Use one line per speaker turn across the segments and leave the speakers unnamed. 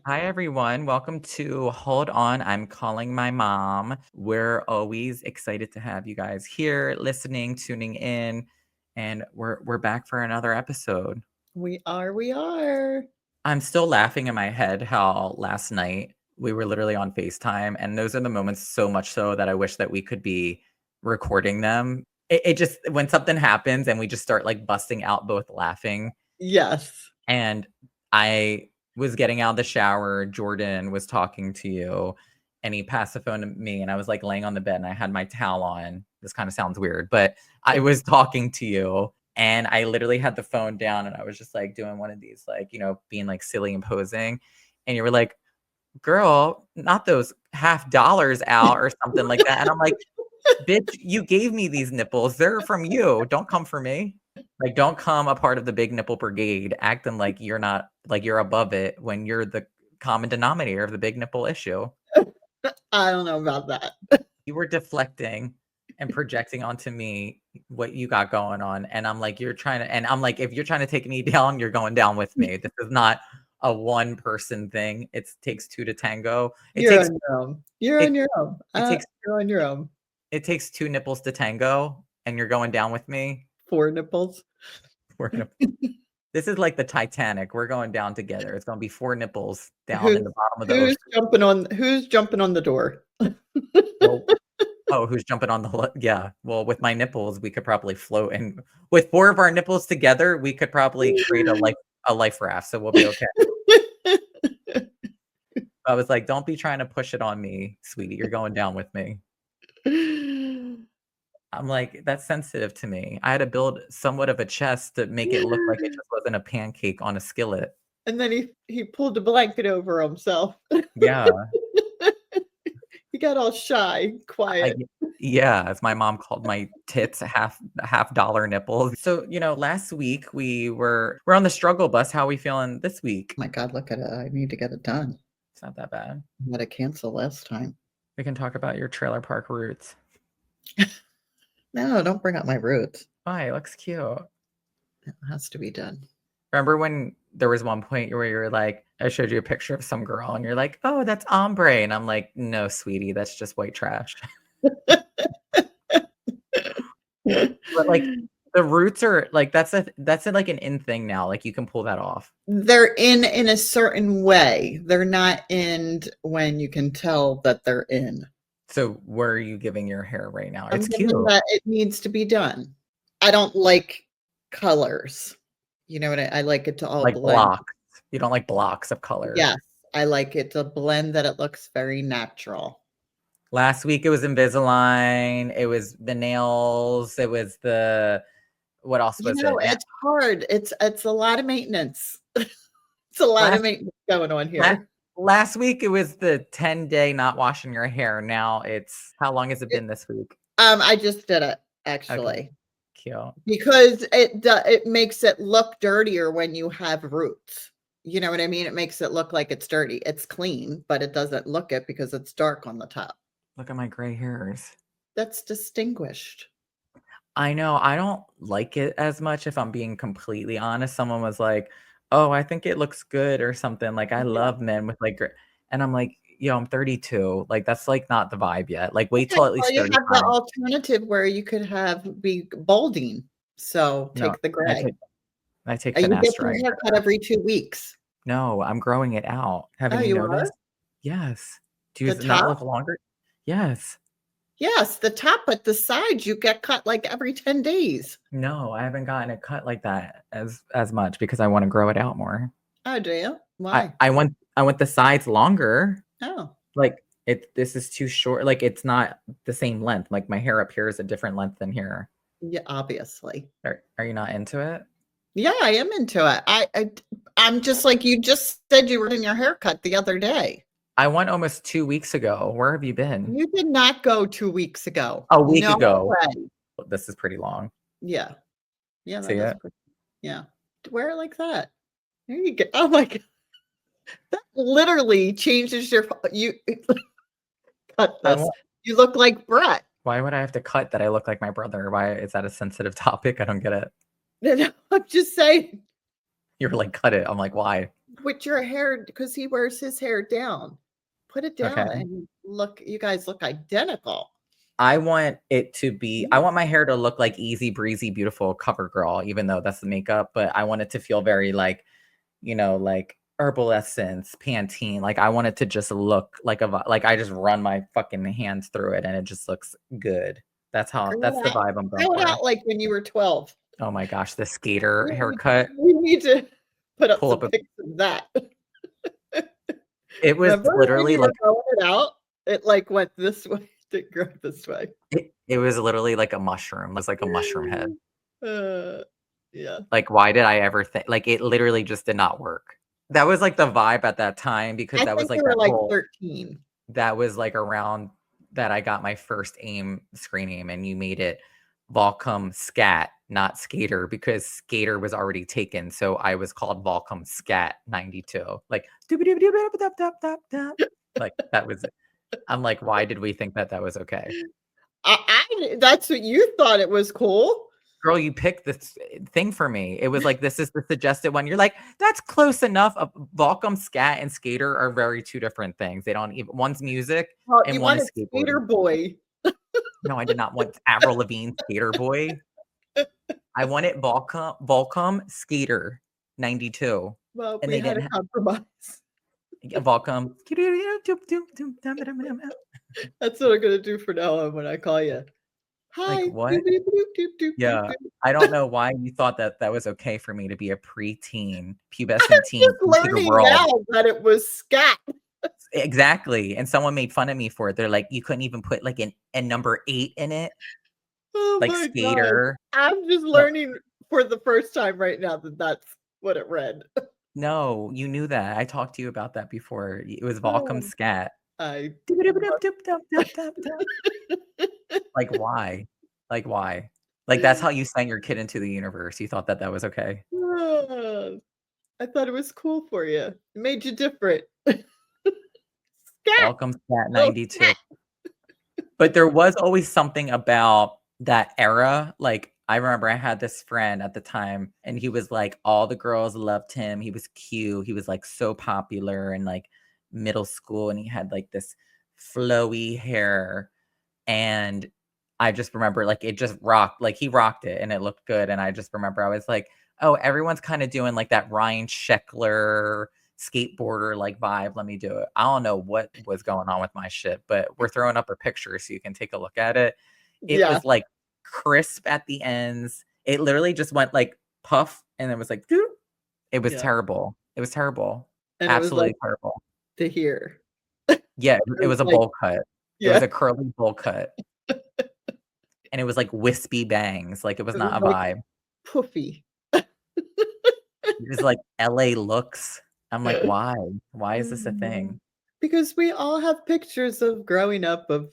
Hi, everyone. Welcome to Hold On. I'm calling my mom. We're always excited to have you guys here, listening, tuning in, and we're back for another episode.
We are.
I'm still laughing in my head how last night we were literally on FaceTime, and those are the moments so much so that I wish that we could be recording them. It just when something happens and we just start like busting out both laughing.
Yes.
And I was getting out of the shower, Jordan was talking to you, and he passed the phone to me, and I was, like, laying on the bed, and I had my towel on. This kinda sounds weird, but I was talking to you, and I literally had the phone down, and I was just, like, doing one of these, like, being, like, silly and posing, and you were like, "Girl, not those half dollars out," or something like that, and I'm like, "Bitch, you gave me these nipples. They're from you. Don't come for me." Like, don't come a part of the big nipple brigade acting like you're not like you're above it when you're the common denominator of the big nipple issue.
I don't know about that.
You were deflecting and projecting onto me what you got going on, and I'm like, "If you're trying to take me down, you're going down with me. This is not a one-person thing. It takes 2 to tango. It
You're
takes
on your own. You're
it
on your own.
it takes
You're on your own.
it takes 2 nipples to tango, and you're going down with me.
4 nipples.
We're gonna This is like the Titanic. We're going down together. It's gonna be 4 nipples down in
Who's
the bottom of the
who's
ocean.
jumping on the door?
Well, oh, who's jumping on the yeah. Well, with my nipples, we could probably float, and with 4 of our nipples together, we could probably create a life raft, so we'll be okay. I was like, "Don't be trying to push it on me, sweetie. You're going down with me." I'm like, "That's sensitive to me." I had to build somewhat of a chest to make it look like it just wasn't a pancake on a skillet.
And then he pulled the blanket over himself.
Yeah.
He got all shy,
I
quiet.
Yeah, as my mom called my tits half dollar nipples. So, last week we're on the struggle bus. How are we feeling this week?
My God, look at it. I need to get it done.
It's not that bad.
I had to cancel last time.
We can talk about your trailer park roots.
No, don't bring up my roots.
Why? It looks cute.
It has to be done.
Remember when there was one point where you were like, I showed you a picture of some girl and you're like, "Oh, that's ombre." And I'm like, "No, sweetie, that's just white trash." But like the roots are like that's like an in thing now. Like you can pull that off.
They're in a certain way. They're not in when you can tell that they're in.
So where are you giving your hair right now?
I'm
It's
thinking
cute.
that it needs to be done. I don't like colors. You know what I like it to all
Like
blend.
blocks. You don't like blocks of color.
Yes, I like it to blend that it looks very natural.
Last week it was Invisalign, it was the nails, it was what else was it?
It's hard. It's a lot of maintenance. It's a lot of maintenance going on here.
Last week it was the 10-day not washing your hair. Now it's how long has it been this week?
I just did it actually.
Okay. Cute.
Because it makes it look dirtier when you have roots. You know what I mean? It makes it look like it's dirty. It's clean, but it doesn't look it because it's dark on the top.
Look at my gray hairs.
That's distinguished.
I know. I don't like it as much if I'm being completely honest. Someone was like, "Oh, I think it looks good," or something. Like, I love men with like and I'm like, "Yo, I'm 32. Like, that's like not the vibe yet. Like, wait till at least
you have
35."
the alternative where you could be balding. So
No,
take the
I
gray.
take
You get your
finasteride.
haircut every 2 weeks.
No, I'm growing it out.
Oh,
Haven't you
you are?
noticed? Yes. Do
The
you not look
top?
longer? Yes.
Yes, the top, but the sides you get cut like every 10 days.
No, I haven't gotten it cut like that as much because I wanna grow it out more.
Oh, do you?
I
Why?
I want I want the sides longer.
Oh.
Like, this is too short. Like, it's not the same length. Like, my hair up here is a different length than here.
Yeah, obviously.
Are you not into it?
Yeah, I am into it. I'm just like you just said you were in your haircut the other day.
I went almost 2 weeks ago. Where have you been?
You did not go 2 weeks ago.
A week
No
ago.
way.
This is pretty long.
Yeah. Yeah,
See
that is
it?
pretty. Yeah. Wear it like that. There you go. Oh my God. That literally changes you cut this. You look like Brett.
Why would I have to cut that I look like my brother? Why is that a sensitive topic? I don't get it.
No, I'm just saying.
You're like, "Cut it." I'm like, "Why?"
with your hair, because he wears his hair down. Put it
Okay.
down and look. You guys look identical.
I want it to be, I want my hair to look like easy breezy, beautiful cover girl, even though that's the makeup, but I want it to feel very like, like herbal essence, Pantene. Like I want it to just look like like I just run my fucking hands through it and it just looks good. That's the vibe I'm going
How
for.
about like when you were 12?
Oh my gosh, the skater haircut.
We need to put up
Pull
some
up
pics of that.
It was
Remember
literally
when you
like
were growing it out? It like went this way, didn't grow this way.
it was literally like a mushroom. It was like a mushroom head.
Yeah.
Like, why did I ever think like it literally just did not work? That was like the vibe at that time because
I
that was
think
like
you were
that
like
whole
13.
that was like around that I got my first screen name and you made it Volcom Scat, not Skater, because Skater was already taken. So I was called Volcom Scat 92. Like like that was it. I'm like, why did we think that was okay?
That's what you thought it was cool.
Girl, you picked this thing for me. It was like, this is the suggested one. You're like, that's close enough. Volcom Scat and Skater are very two different things. They don't even, one's music and
You
one
wanted
is
Skater
skateboarding.
Boy.
No, I did not want Avril Lavigne Skater Boy. I wanted Volcom Skater 92.
Well,
And
we
they
had
didn't
a compromise.
Volcom.
That's what I'm gonna do for now on when I call you. Hi.
Like what? Yeah, I don't know why you thought that was okay for me to be a preteen, pubescent teen
Just
into the
learning
world.
now that it was scat.
Exactly, and someone made fun of me for it. They're like, you couldn't even put like a number 8 in it,
Oh
like
my
Skater.
God. I'm just learning for the first time right now that that's what it read.
No, you knew that. I talked to you about that before. It was Volcom Scat.
I
Like why? Like why? Like that's how you sent your kid into the universe. You thought that was okay.
I thought it was cool for you. It made you different.
Volcom Scat 92. But there was always something about that era. Like I remember I had this friend at the time and he was like, all the girls loved him. He was cute. He was like so popular in like middle school and he had like this flowy hair. And I just remember like it just rocked, like he rocked it and it looked good. And I just remember I was like, oh, everyone's kind of doing like that Ryan Sheckler skateboarder like vibe. Let me do it. I don't know what was going on with my shit, but we're throwing up a picture so you can take a look at it. It was like crisp at the ends. It literally just went like puff and it was like, doo. It was terrible. It was terrible.
And
absolutely
it was like,
terrible.
To hear.
Yeah, it was a
like,
bowl cut. It was a curly bowl cut. And it was like wispy bangs. Like it was not a vibe.
Poofy.
It was like LA looks. I'm like, why? Why is this a thing?
Because we all have pictures of growing up of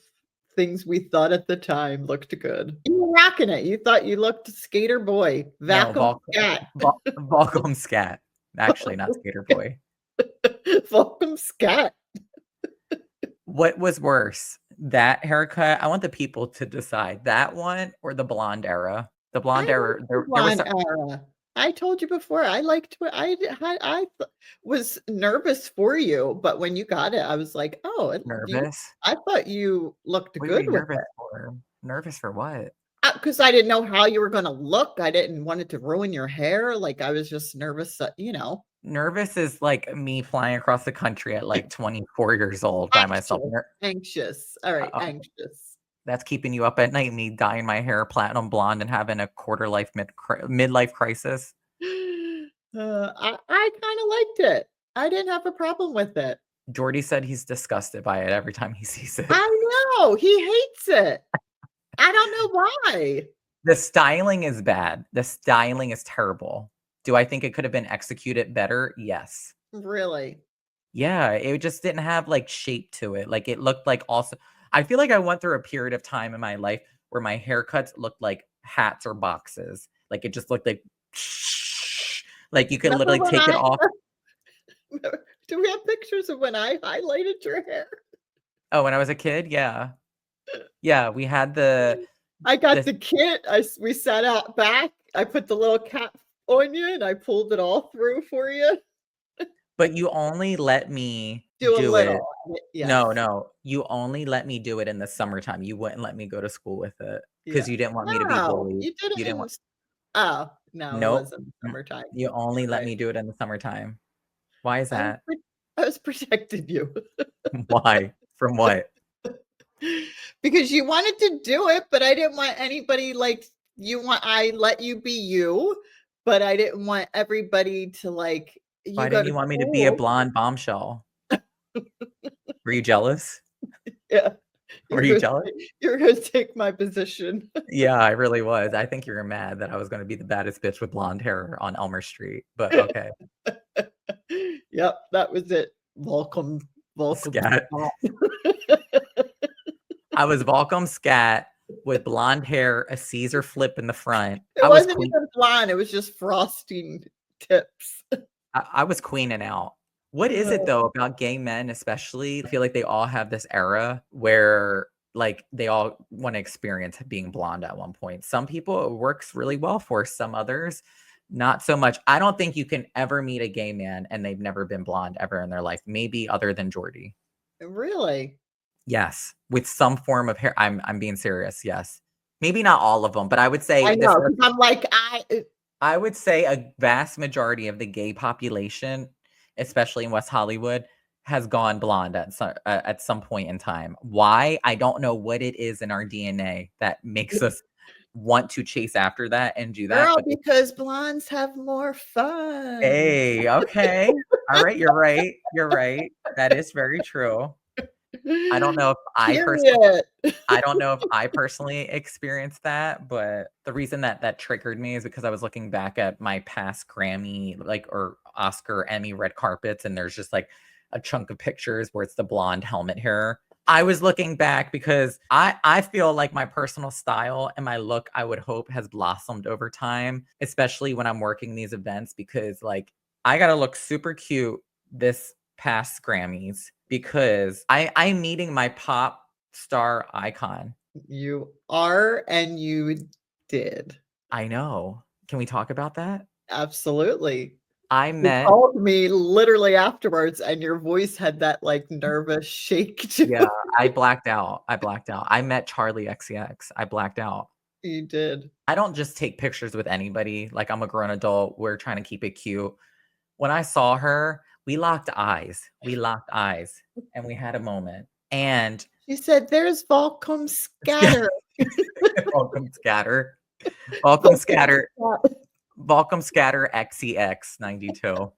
things we thought at the time looked good. You were rocking it. You thought you looked Skater Boy.
Volcom Scat. Volcom Scat. Actually, not Skater Boy.
Volcom Scat.
What was worse? That haircut? I want the people to decide. That one or the blonde era? The blonde era. There was
era. I told you before, I liked what I was nervous for you, but when you got it, I was like, oh,
nervous.
I thought you looked good with
nervous
it.
For? Nervous for what?
Because I didn't know how you were going to look. I didn't want it to ruin your hair. Like I was just nervous that,
Nervous is like me flying across the country at like 24 years old by myself.
Anxious. All right, anxious.
That's keeping you up at night, me dyeing my hair platinum blonde and having a quarter-life midlife crisis.
I kind of liked it. I didn't have a problem with it.
Jordy said he's disgusted by it every time he sees it.
I know. He hates it. I don't know why.
The styling is bad. The styling is terrible. Do I think it could have been executed better? Yes.
Really?
Yeah, it just didn't have like shape to it. Like it looked like also, I feel like I went through a period of time in my life where my haircuts looked like hats or boxes. Like it just looked like you could literally take it off.
Do we have pictures of when I highlighted your hair?
Oh, when I was a kid? Yeah. Yeah, we had
I got the kit. We sat out back. I put the little cap on you and I pulled it all through for you.
But you only let me
Do a
do it.
little. Yes.
No. You only let me do it in the summertime. You wouldn't let me go to school with it
Yeah.
because you didn't want me to be
No,
bullied.
you did
You
it
didn't
in
want
oh, no, it
Nope.
wasn't
Mm.
summertime.
You only
You're
let
right.
me do it in the summertime. Why is
I was
that?
I was protecting you.
Why? From what?
Because you wanted to do it, but I didn't want anybody like I let you be you, but I didn't want everybody to like you
Why
go
didn't
to
you want me to be a
school.
blonde bombshell? Were you jealous?
Yeah.
Were you jealous?
You're gonna take my position.
Yeah, I really was. I think you were mad that I was gonna be the baddest bitch with blonde hair on Elmer Street, but okay.
Yep, that was it. Welcome
Scat.
Scott.
I was Volcom Scat with blonde hair, a Caesar flip in the front.
It wasn't even blonde, it was just frosting tips.
I was queening out. What is it though about gay men, especially? I feel like they all have this era where like they all want to experience being blonde at one point. Some people it works really well for, some others not so much. I don't think you can ever meet a gay man and they've never been blonde ever in their life, maybe other than Jordy.
Really?
Yes, with some form of hair. I'm being serious. Yes, maybe not all of them, but I would say
I
this.
know, 'cause I'm like,
I would say a vast majority of the gay population, especially in West Hollywood, has gone blonde at some point in time. Why? I don't know what it is in our DNA that makes us want to chase after that and do that.
girl,
But
because blondes have more fun.
hey, okay. All right, you're right. You're right. That is very true. I don't know if
Period.
I don't know if I personally experienced that, but the reason that that triggered me is because I was looking back at my past Grammy, like, or Oscar, Emmy red carpets, and there's just like a chunk of pictures where it's the blonde helmet hair. I was looking back because I feel like my personal style and my look, I would hope, has blossomed over time, especially when I'm working these events because like I gotta look super cute this past Grammys because I'm meeting my pop star icon.
You are and you did.
I know. Can we talk about that?
Absolutely.
I
You
met
called me literally afterwards, and your voice had that, like, nervous shake to
yeah,
it.
I blacked out. I blacked out. I met Charli XCX. I blacked out.
You did.
I don't just take pictures with anybody. Like I'm a grown adult. We're trying to keep it cute. When I saw her, we locked eyes. We locked eyes and we had a moment. And
She said, "There's Volcom Scatter."
welcome scatter. Welcome scatter. Volcom Scatter XCX 92.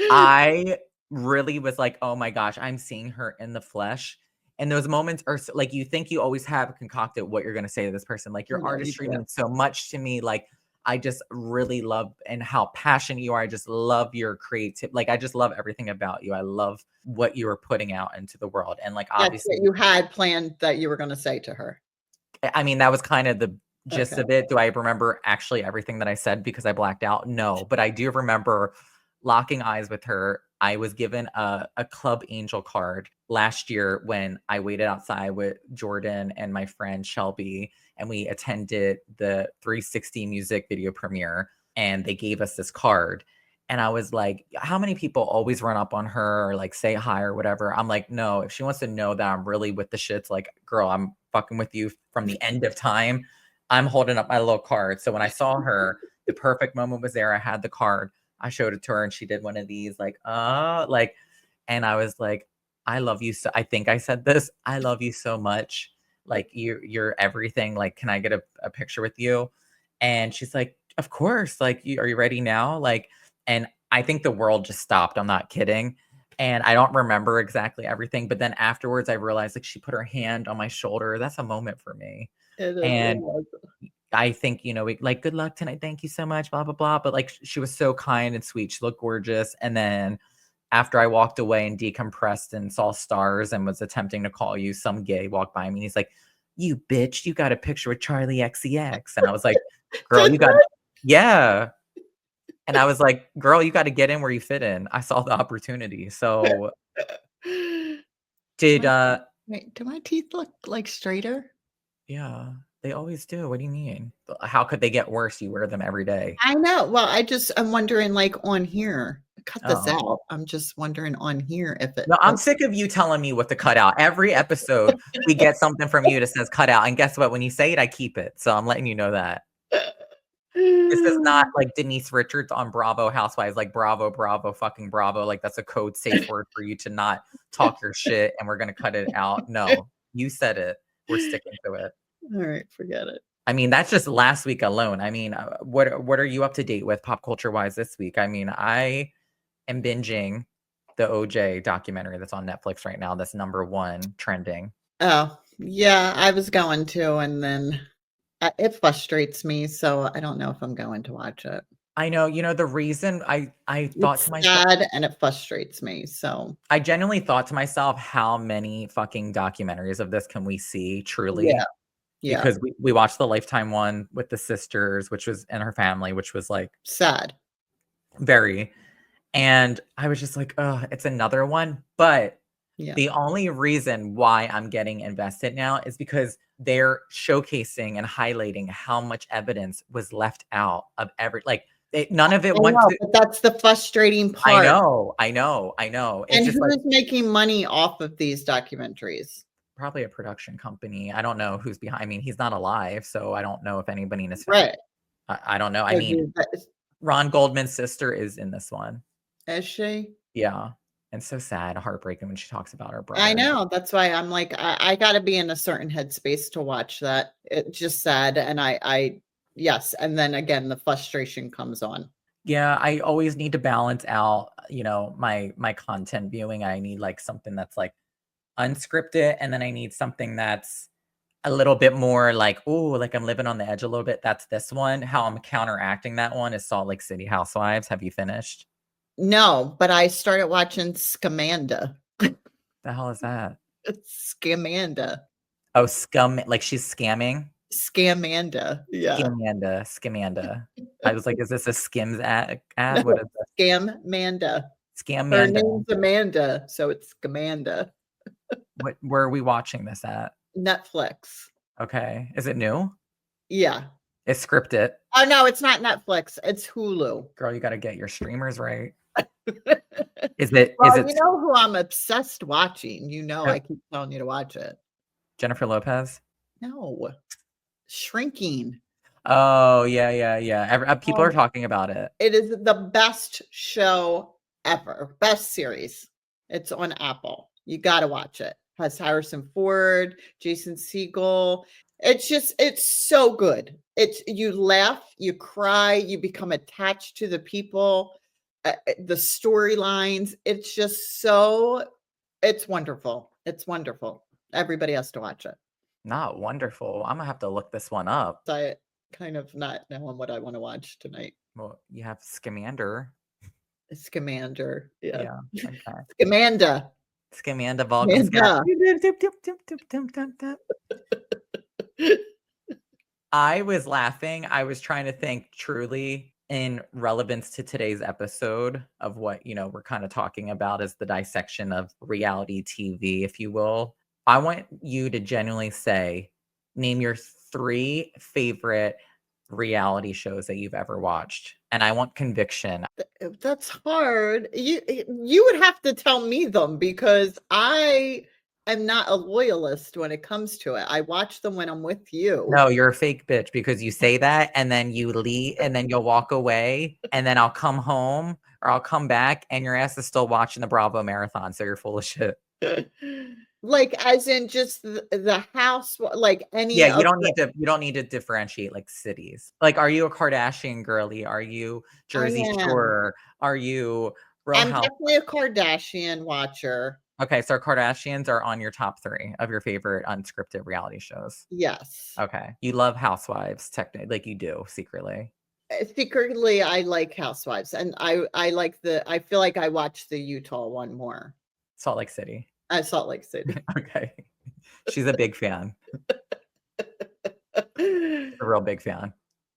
I really was like, "Oh my gosh, I'm seeing her in the flesh." And those moments are like you think you always have concocted what you're gonna say to this person. Like your
No, you
artistry
can't.
means so much to me. Like I just really love and how passionate you are. I just love your creative. Like I just love everything about you. I love what you are putting out into the world. And like
That's what
obviously,
you had planned that you were gonna say to her.
I mean, that was kind of the gist
Okay.
of it. Do I remember actually everything that I said because I blacked out? No, but I do remember locking eyes with her. I was given a Club Angel card last year when I waited outside with Jordan and my friend Shelby, and we attended the 360 music video premiere, and they gave us this card. And I was like, how many people always run up on her or like say hi or whatever? I'm like, no, if she wants to know that I'm really with the shits, like, girl, I'm fucking with you from the end of time. I'm holding up my little card. So when I saw her, the perfect moment was there. I had the card. I showed it to her and she did one of these, like, and I was like, I love you so I think I said this. I love you so much. Like you're everything. Like, can I get a picture with you? And she's like, of course. Like, are you ready now? Like, and I think the world just stopped. I'm not kidding. And I don't remember exactly everything, but then afterwards I realized like she put her hand on my shoulder. That's a moment for me.
It is. It
And
was.
I think, we like, good luck tonight. Thank you so much, blah, blah, blah. But like she was so kind and sweet. She looked gorgeous. And then after I walked away and decompressed and saw stars and was attempting to call you, some gay walked by me and he's like, you bitch, you got a picture with Charli XCX. And I was like, girl,
Did
you got, yeah. And I was like, girl, you got to get in where you fit in. I saw the opportunity. So
Do
did,
my wait, do my teeth look, like, straighter?
yeah, they always do. What do you mean? How could they get worse? You wear them every day.
I know. Well, I'm wondering, like, on here. cut this
Oh.
out. I'm just wondering on here if it.
No, I'm sick of you telling me what to cut out. Every episode, we get something from you that says cut out. And guess what? When you say it, I keep it. So I'm letting you know that. This is not like Denise Richards on Bravo Housewives, like Bravo, Bravo, fucking Bravo. Like that's a code safe word for you to not talk your shit and we're going to cut it out. No, you said it. We're sticking to it.
All right, forget it.
I mean, that's just last week alone. I mean, what are you up to date with pop culture wise this week? I mean, I am binging the OJ documentary that's on Netflix right now. That's #1 trending.
Oh, yeah, I was going to, and then it frustrates me, so I don't know if I'm going to watch it.
I know, the reason I thought
It's
to myself,
sad and it frustrates me. So
I genuinely thought to myself, how many fucking documentaries of this can we see truly?
yeah,
Because we watched the Lifetime one with the sisters, which was and her family, which was like
sad.
very. And I was just like, oh, it's another one. But
Yeah,
the only reason why I'm getting invested now is because they're showcasing and highlighting how much evidence was left out of none of it went to.
but that's the frustrating part.
I know. It's
And
just
who's
like
making money off of these documentaries?
probably a production company. I don't know who's behind. I mean, he's not alive, so I don't know if anybody in his family.
Right.
I don't know. I mean, Ron Goldman's sister is in this one.
Is she?
Yeah. And so sad, heartbreaking when she talks about her brother.
I know. That's why I'm like, I got to be in a certain headspace to watch that. It's just sad. And yes. And then again, the frustration comes on.
Yeah, I always need to balance out, my content viewing. I need like something that's like unscripted, and then I need something that's a little bit more like, oh, like I'm living on the edge a little bit. That's this one. How I'm counteracting that one is Salt Lake City Housewives. Have you finished?
No, but I started watching Scamanda.
The hell is that?
It's Scamanda.
Oh, like she's scamming?
Scamanda. Yeah.
Scamanda. I was like, is this a Skims ad? What is that?
Scamanda. Her
Scamanda.
name's Amanda, so it's Scamanda.
Where are we watching this at?
Netflix.
Okay. Is it new?
Yeah.
It's scripted.
Oh no, it's not Netflix. It's Hulu.
Girl, you got to get your streamers right.
Well,
Is it?
you know who I'm obsessed watching? I keep telling you to watch it.
Jennifer Lopez?
No. Shrinking.
Oh, yeah. People are talking about it.
It is the best show ever. Best series. It's on Apple. You got to watch it. Has Harrison Ford, Jason Segel. It's so good. You laugh, you cry, you become attached to the people, the storylines. It's wonderful. It's wonderful. Everybody has to watch it.
Not wonderful. I'm gonna have to look this one up.
I kind of not knowing what I want to watch tonight.
Well, you have Scamander.
Scamander. Yeah.
Okay.
Scamanda.
Scamanda Vulcan. I was laughing. I was trying to think truly in relevance to today's episode of what, we're kind of talking about as the dissection of reality TV, if you will. I want you to genuinely name your 3 favorite reality shows that you've ever watched. And I want conviction.
That's hard. You would have to tell me them because I am not a loyalist when it comes to it. I watch them when I'm with you.
No, you're a fake bitch because you say that and then you leave and then you'll walk away and then I'll come home or I'll come back and your ass is still watching the Bravo marathon. So you're full of shit.
Like as in just the house, like any.
Yeah, you don't need to differentiate like cities. Like, are you a Kardashian girly? Are you Jersey Shore? Are you
I'm definitely a Kardashian watcher.
Okay, so Kardashians are on your top 3 of your favorite unscripted reality shows.
Yes.
Okay. You love Housewives, technically, like you do secretly.
Secretly, I like Housewives, and I feel like I watch the Utah one more.
Salt Lake City.
Salt Lake City.
Okay. She's a big fan. A real big fan.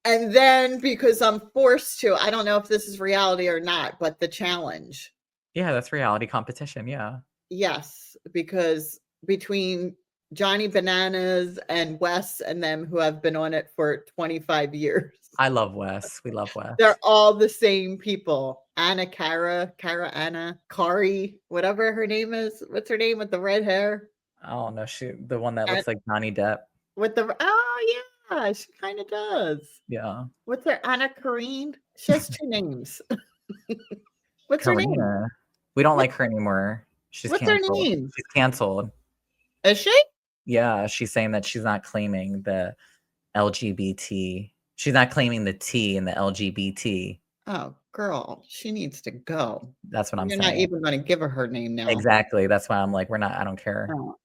And then because I'm forced to, I don't know if this is reality or not, but the challenge.
Yeah, that's reality competition. Yeah.
Yes, because between Johnny Bananas and Wes and them who have been on it for 25 years.
I love Wes. We love Wes.
They're all the same people. Anna, Kari, whatever her name is. What's her name with the red hair?
I don't know. The one that looks like Johnny Depp.
With the yeah, she kind of does.
Yeah.
What's her Anna Karine? She has 2 names. What's her name?
We don't like her anymore.
What's canceled. Her name?
She's canceled.
Is she?
Yeah, she's saying that she's not claiming the LGBT. She's not claiming the T in the LGBT.
Oh, girl, she needs to go.
That's what I'm saying.
You're not even going to give her name now.
Exactly. That's why I'm like, I don't care. Oh.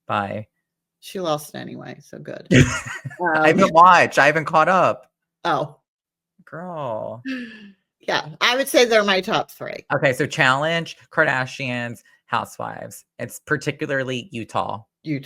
Bye.
She lost anyway, so good.
I haven't watched. I haven't caught up.
Oh.
Girl.
Yeah, I would say they're my top 3.
Okay, so Challenge, Kardashians, Housewives. It's particularly Utah. Okay.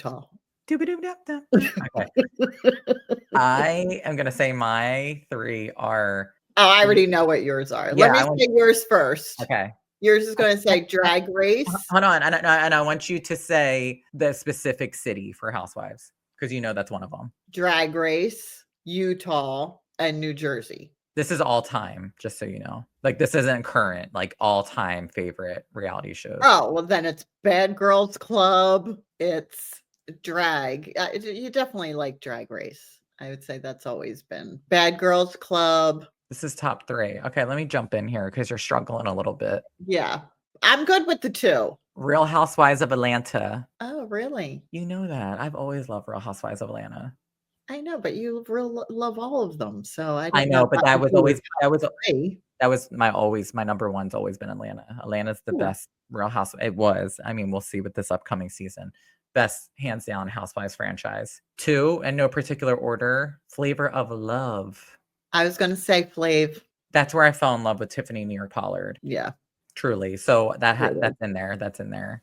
I am going to say my 3 are...
Oh, I already know what yours are. Let me say yours first.
Okay.
Yours is going to say Drag Race.
Hold on. And I want you to say the specific city for Housewives, because you know that's one of them.
Drag Race, Utah, and New Jersey.
This is all time, just so you know. Like, this isn't current, like all time favorite reality shows.
Oh, well, then it's Bad Girls Club. It's drag. You definitely like Drag Race. I would say that's always been Bad Girls Club.
This is top 3. Okay, let me jump in here because you're struggling a little bit.
Yeah, I'm good with the 2.
Real Housewives of Atlanta.
Oh, really?
You know that. I've always loved Real Housewives of Atlanta.
I know, but you love all of them. So
I know, but that was my number one's always been Atlanta. Atlanta's the best Real House. It was. I mean, we'll see with this upcoming season. Best hands down Housewives franchise. 2, in no particular order, Flavor of Love.
I was going to say Flav.
That's where I fell in love with Tiffany New York Pollard.
Yeah.
Truly. So that's in there. That's in there.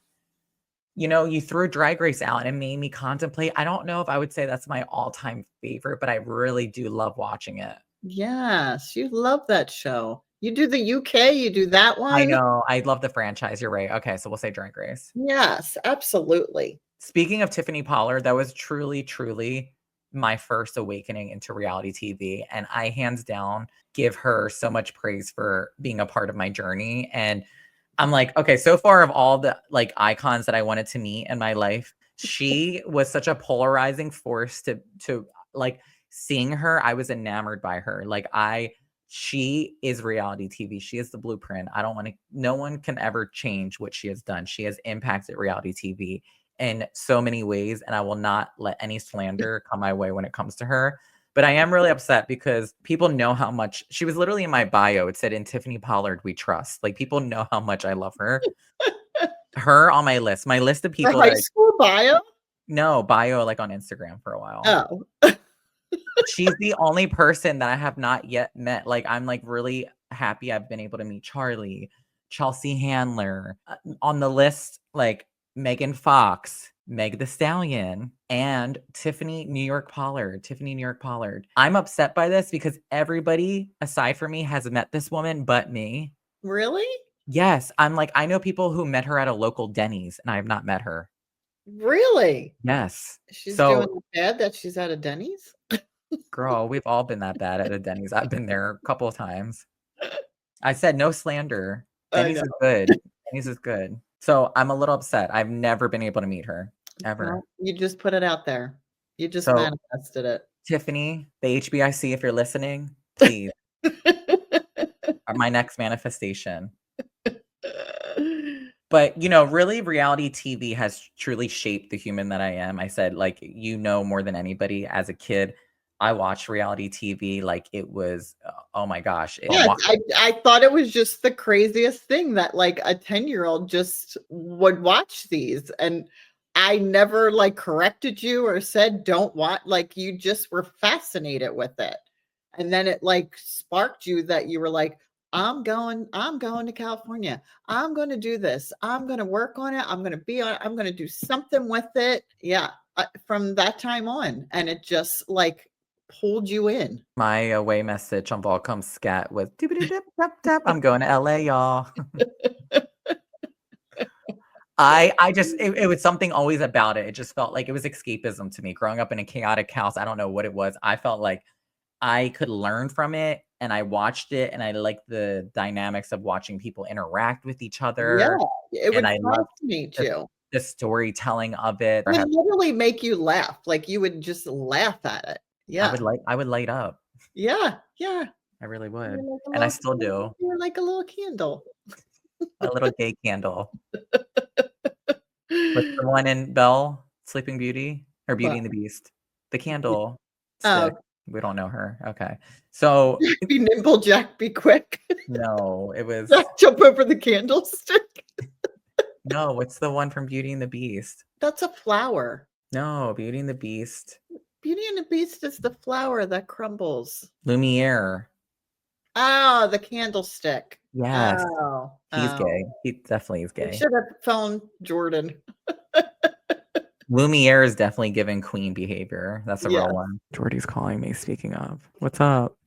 You know, you threw Drag Race out and it made me contemplate. I don't know if I would say that's my all-time favorite, but I really do love watching it.
Yes, you love that show. You do the UK, you do that one.
I know. I love the franchise. You're right. Okay, so we'll say Drag Race.
Yes, absolutely.
Speaking of Tiffany Pollard, that was truly, truly my first awakening into reality TV. And I hands down give her so much praise for being a part of my journey. And I'm like, okay, so far of all the like icons that I wanted to meet in my life, she was such a polarizing force to like seeing her. I was enamored by her. Like she is reality TV. She is the blueprint. No one can ever change what she has done. She has impacted reality TV in so many ways, and I will not let any slander come my way when it comes to her. But I am really upset because people know how much she was literally in my bio. It said, "In Tiffany Pollard, we trust." Like, people know how much I love her. Her on my list of people.
Her high school bio?
No, bio like on Instagram for a while.
Oh.
She's the only person that I have not yet met. Like, I'm like really happy I've been able to meet Charli, Chelsea Handler. On the list, like Megan Fox, Meg the Stallion, and Tiffany New York Pollard. I'm upset by this because everybody aside from me has met this woman but me.
Really?
Yes. I'm like, I know people who met her at a local Denny's and I have not met her.
Really?
Yes.
She's doing bad that she's at a Denny's?
Girl, we've all been that bad at a Denny's. I've been there a couple of times. I said no slander. Denny's is good. Denny's is good. So I'm a little upset. I've never been able to meet her, ever.
Well, you just put it out there. You just manifested it.
Tiffany, the HBIC, if you're listening, please. Are my next manifestation. But, you know, really, reality TV has truly shaped the human that I am. I said, like, you know, more than anybody, as a kid, I watched reality TV like it was, oh my gosh.
I thought it was just the craziest thing that like a 10-year-old just would watch these. And I never like corrected you or said, don't watch, like you just were fascinated with it. And then it like sparked you that you were like, I'm going to California. I'm going to do this. I'm going to work on it. I'm going to do something with it. Yeah. From that time on. And it just like pulled you in.
My away message on Volcom Scat was, I'm going to LA, y'all. I just it was something always about it. It just felt like it was escapism to me. Growing up in a chaotic house, I don't know what it was. I felt like I could learn from it, and I watched it, and I liked the dynamics of watching people interact with each
Yeah,
other,
it
and
would
I loved
fascinate
the
you.
the storytelling of it.
It would literally make you laugh, like, you would just laugh at it. Yeah.
I would light up.
Yeah, yeah.
I really would,
You're like a
and I
little
still do.
you're like a little candle.
A little gay candle. What's the one in Belle, Sleeping Beauty or Beauty
What?
and the Beast? The candle stick.
Oh,
We don't know her. Okay. So,
be nimble, Jack, be quick.
no, it was
Jack, jump over the candlestick.
no, what's the one from Beauty and the Beast?
That's a flower.
No, Beauty and the Beast.
Beauty and the Beast is the flower that crumbles.
Lumiere.
Oh, the candlestick.
Yes,
Oh,
he's
oh.
gay. He definitely is
You
gay.
should have phoned Jordan.
Lumiere is definitely giving queen behavior. That's a
Yeah.
real one. Jordy's calling me, speaking of. What's up?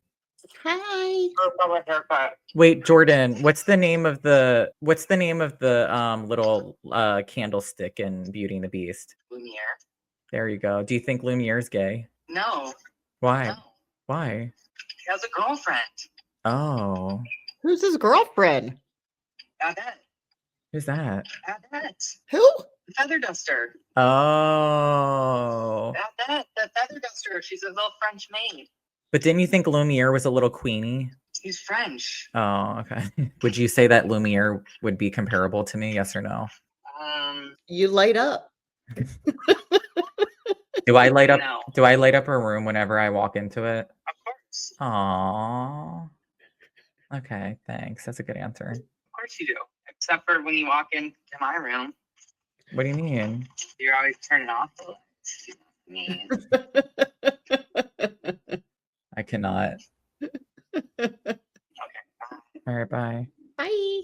Hi.
Wait, Jordan, what's the name of the little candlestick in Beauty and the Beast?
Lumiere.
There you go. Do you think Lumiere's gay?
No,
Why?
no.
Why?
He has a girlfriend.
Oh,
Who's his girlfriend?
Adette.
who's that?
Adette.
Who?
The feather duster.
Oh,
Adette, the feather duster. She's a little French maid.
but didn't you think Lumiere was a little queenie?
He's French.
Oh, okay. Would you say that Lumiere would be comparable to me? Yes or no?
You light up.
Do I light up?
No.
Do I light up a room whenever I walk into it?
Of course.
Aww. Okay, thanks. That's a good answer.
Of course you do. Except for when you walk into my room,
What do you mean?
you're always turning off the lights. You know what I mean?
I cannot.
Okay.
All right, bye.
Bye.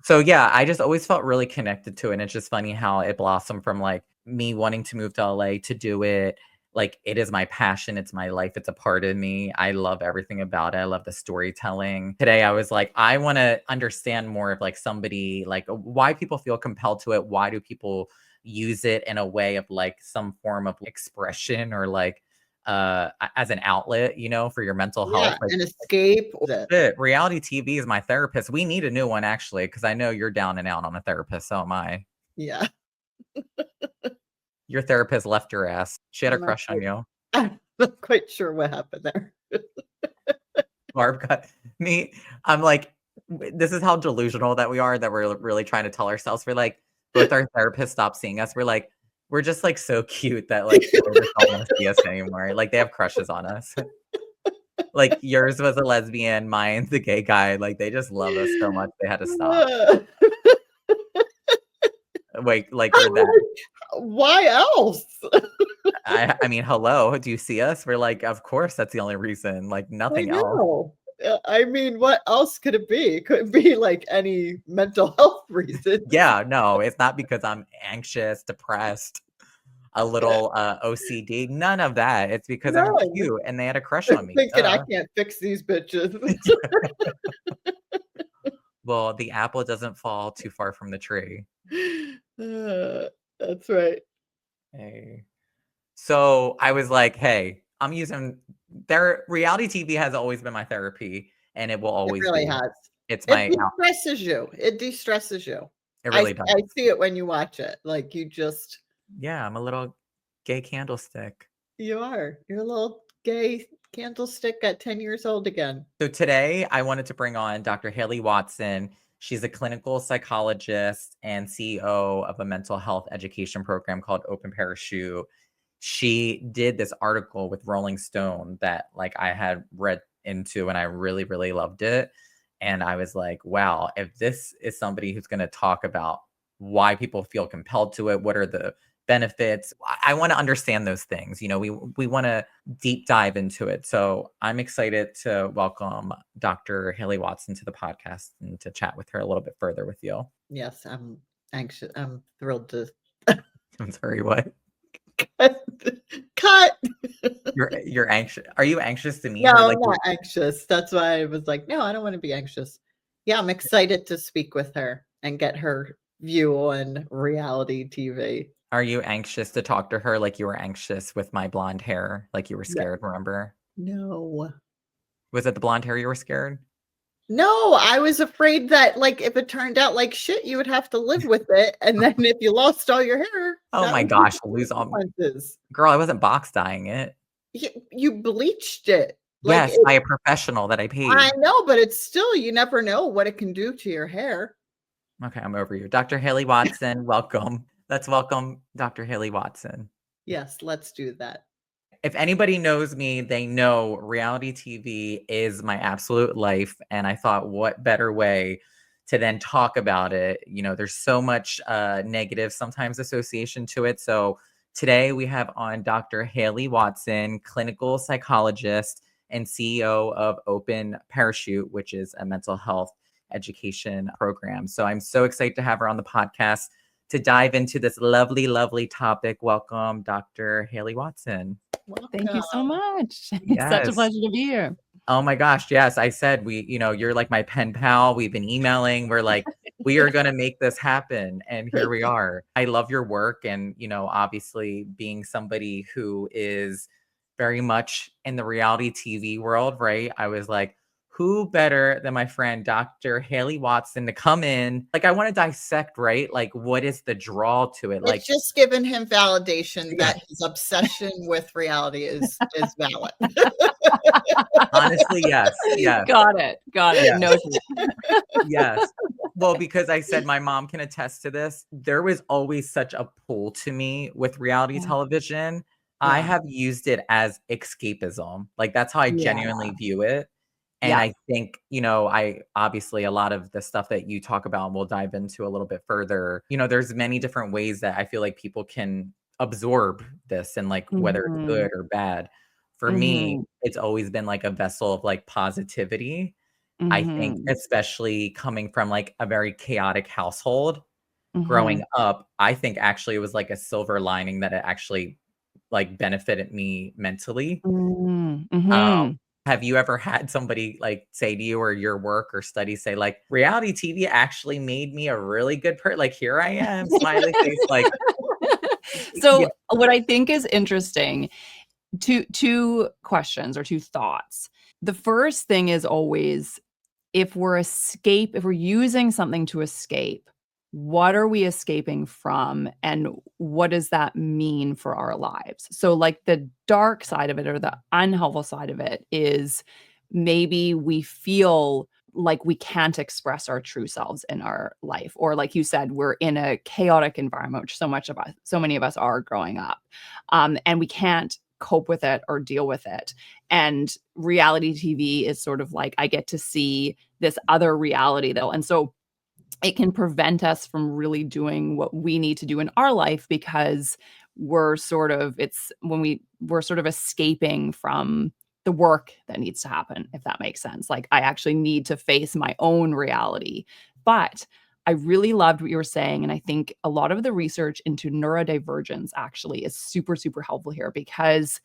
So yeah, I just always felt really connected to it. And it's just funny how it blossomed from like me wanting to move to LA to do it. Like it is my passion, it's my life, it's a part of me. I love everything about it. I love the storytelling. Today I was like, I want to understand more of like somebody, like why people feel compelled to it. Why do people use it in a way of like some form of expression or like as an outlet, you know, for your mental health.
Yeah,
Like,
an escape.
shit, reality TV is my therapist. We need a new one actually, because I know you're down and out on a therapist. So am I.
Yeah.
Your therapist left your ass. She had a
I'm not
crush on you.
I'm not quite sure what happened there.
Barb got me. I'm like, this is how delusional that we are, that we're really trying to tell ourselves. We're like, both our therapists stopped seeing us. We're like, we're just like so cute that like they just don't want to see us anymore. Like they have crushes on us. Like yours was a lesbian, mine's a gay guy. Like they just love us so much they had to stop. Wait, like we're that.
Why else?
I mean, hello, do you see us? We're like, of course, that's the only reason. Like nothing else.
know. I mean, what else could it be? Could it be like any mental health reason?
Yeah, no, it's not because I'm anxious, depressed, a little OCD. None of that. It's because I'm
No.
cute and they had a crush on me.
Thinking I
Duh.
can't fix these bitches.
Well, the apple doesn't fall too far from the tree.
That's right.
Hey. So I was like, hey, I'm using their reality TV has always been my therapy and it will
It
always
really
be.
has.
It's my
It de-stresses you. It de-stresses you.
it really does.
I see it when you watch it. Like you just
Yeah, I'm a little gay candlestick.
you are. You're a little gay candlestick at 10 years old again.
So today I wanted to bring on Dr. Hayley Watson. She's a clinical psychologist and CEO of a mental health education program called Open Parachute. She did this article with Rolling Stone that like I had read into and I really, really loved it. And I was like, wow, if this is somebody who's going to talk about why people feel compelled to it, what are the benefits? I want to understand those things. You know, we want to deep dive into it. So I'm excited to welcome Dr. Hayley Watson to the podcast and to chat with her a little bit further with you.
Yes, I'm anxious. I'm thrilled to
I'm sorry, what?
cut.
You're anxious. Are you anxious to meet
No,
her?
I'm
Like,
not anxious. That's why I was like, no, I don't want to be anxious. Yeah, I'm excited to speak with her and get her view on reality TV.
Are you anxious to talk to her like you were anxious with my blonde hair? Like you were
No.
scared, remember?
No.
Was it the blonde hair you were scared?
No, I was afraid that like if it turned out like shit, you would have to live with it. And then if you lost all your hair,
Oh
that
my
would be
gosh,
the
lose all.
consequences.
Girl, I wasn't box dyeing it.
You bleached it. Like
Yes, by a professional that I
I
paid.
know, but it's still, you never know what it can do to your hair.
Okay, I'm over you. Dr. Hayley Watson, welcome. Let's welcome Dr. Hayley Watson.
Yes, let's do that.
If anybody knows me, they know reality TV is my absolute life. And I thought, what better way to then talk about it? You know, there's so much negative sometimes association to it. So today we have on Dr. Hayley Watson, clinical psychologist and CEO of Open Parachute, which is a mental health education program. So I'm so excited to have her on the podcast to dive into this lovely, lovely topic. Welcome, Dr. Hayley Watson.
Thank you so much. It's
Yes.
such a pleasure to be here.
Oh my gosh. Yes. I said, you're like my pen pal. We've been emailing. We're like, we are going to make this happen. And here we are. I love your work. And, obviously being somebody who is very much in the reality TV world, right? I was like, who better than my friend, Dr. Hayley Watson, to come in? Like, I want to dissect, right? Like, what is the draw to it? Like,
It's just given him validation that his obsession with reality is valid.
honestly, yes. Yes.
Got it.
Yes.
Noted.
Yes. Well, because I said my mom can attest to this. There was always such a pull to me with reality
Yeah.
television. I have used it as escapism. Like, that's how I genuinely view it. And
Yeah.
I think, I obviously a lot of the stuff that you talk about, and we'll dive into a little bit further, there's many different ways that I feel like people can absorb this and like whether it's
Mhm.
good or bad. For me, it's always been like a vessel of like positivity. I think,
Mhm.
especially coming from like a very chaotic household growing
Mhm.
up, I think actually it was like a silver lining that it actually like benefited me mentally.
Mhm.
Um,
Mhm.
have you ever had somebody like say to you or your work or study say like reality TV actually made me a really good person? Like here I am, smiley face. Like
So what I think is interesting, two questions or two thoughts. The first thing is always if we're using something to escape, what are we escaping from and what does that mean for our lives? So like the dark side of it or the unhelpful side of it is maybe we feel like we can't express our true selves in our life, or like you said, we're in a chaotic environment, which so many of us are growing up, and we can't cope with it or deal with it. And reality TV is sort of like I get to see this other reality though, and so it can prevent us from really doing what we need to do in our life because we're sort of escaping from the work that needs to happen, if that makes sense. Like I actually need to face my own reality. But I really loved what you were saying. And I think a lot of the research into neurodivergence actually is super, super helpful here because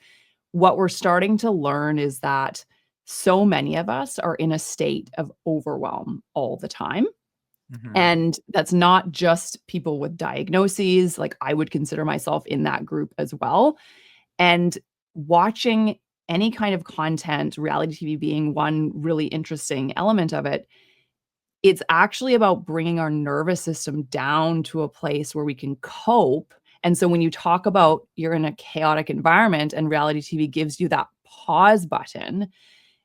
what we're starting to learn is that so many of us are in a state of overwhelm all the time.
Mhm.
And that's not just people with diagnoses. Like I would consider myself in that group as well. And watching any kind of content, reality TV being one really interesting element of it, it's actually about bringing our nervous system down to a place where we can cope. And so when you talk about you're in a chaotic environment and reality TV gives you that pause button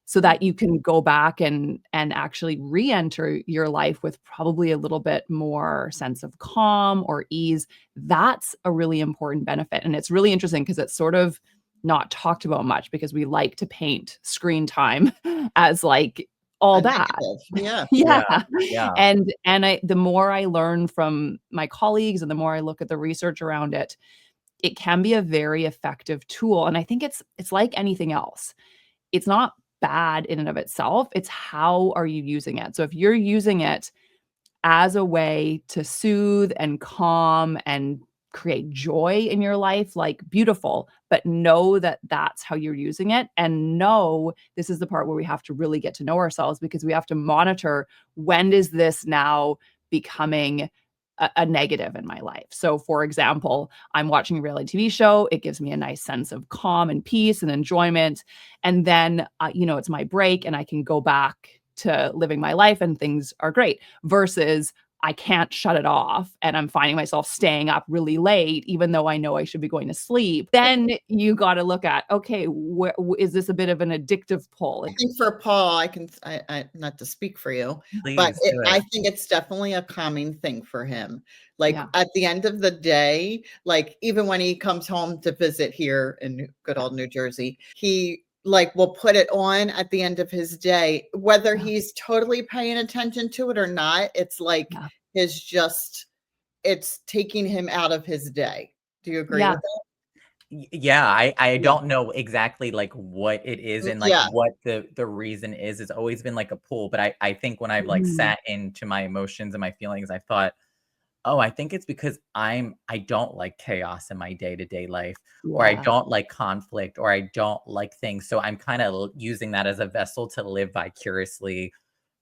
so that you can go back and actually re-enter your life with probably a little bit more sense of calm or ease, that's a really important benefit. And it's really interesting because it's sort of not talked about much because we like to paint screen time as like all
A
bad.
negative.
Yeah.
Yeah.
And the more I learn from my colleagues and the more I look at the research around it, it can be a very effective tool. And I think it's like anything else. It's not bad in and of itself. It's how are you using it? So if you're using it as a way to soothe and calm and create joy in your life, like beautiful, but know that that's how you're using it. And know this is the part where we have to really get to know ourselves because we have to monitor when is this now becoming a negative in my life. So for example, I'm watching a reality TV show. It gives me a nice sense of calm and peace and enjoyment. And then, it's my break and I can go back to living my life and things are great, versus I can't shut it off and I'm finding myself staying up really late, even though I know I should be going to sleep. Then you got to look at, okay, is this a bit of an addictive pull?
I think for Paul, I not to speak for you, but
Please do
I
it.
think it's definitely a calming thing for him. Like
Yeah.
at the end of the day, like even when he comes home to visit here in good old New Jersey, he like will put it on at the end of his day, whether
Yeah.
he's totally paying attention to it or not. It's like
Yeah.
it's taking him out of his day. Do you agree
Yeah.
with that?
Yeah, I
Yeah.
don't know exactly like what it is and like
Yeah.
what the reason is. It's always been like a pull, but I think when I've like
Mhm.
sat into my emotions and my feelings, I thought, oh, I think it's because I don't like chaos in my day-to-day life, or I
Yeah.
don't like conflict, or I don't like things. So I'm kind of using that as a vessel to live vicariously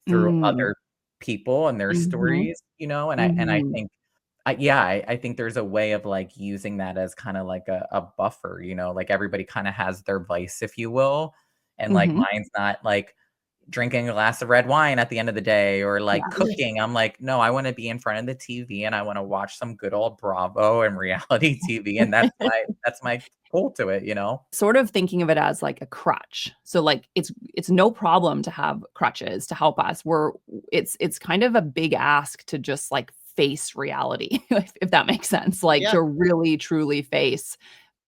through
Mm.
other people and their
Mhm.
stories, and I
Mhm.
think I think there's a way of like using that as kind of like a buffer, like everybody kind of has their vice, if you will. And like
Mhm.
mine's not like drinking a glass of red wine at the end of the day or like
Yeah.
cooking. I'm like, no, I want to be in front of the TV and I want to watch some good old Bravo and reality TV. And that's my pull to it.
Sort of thinking of it as like a crutch. So like it's no problem to have crutches to help us. It's kind of a big ask to just like face reality, if that makes sense. Like
Yeah.
to really truly face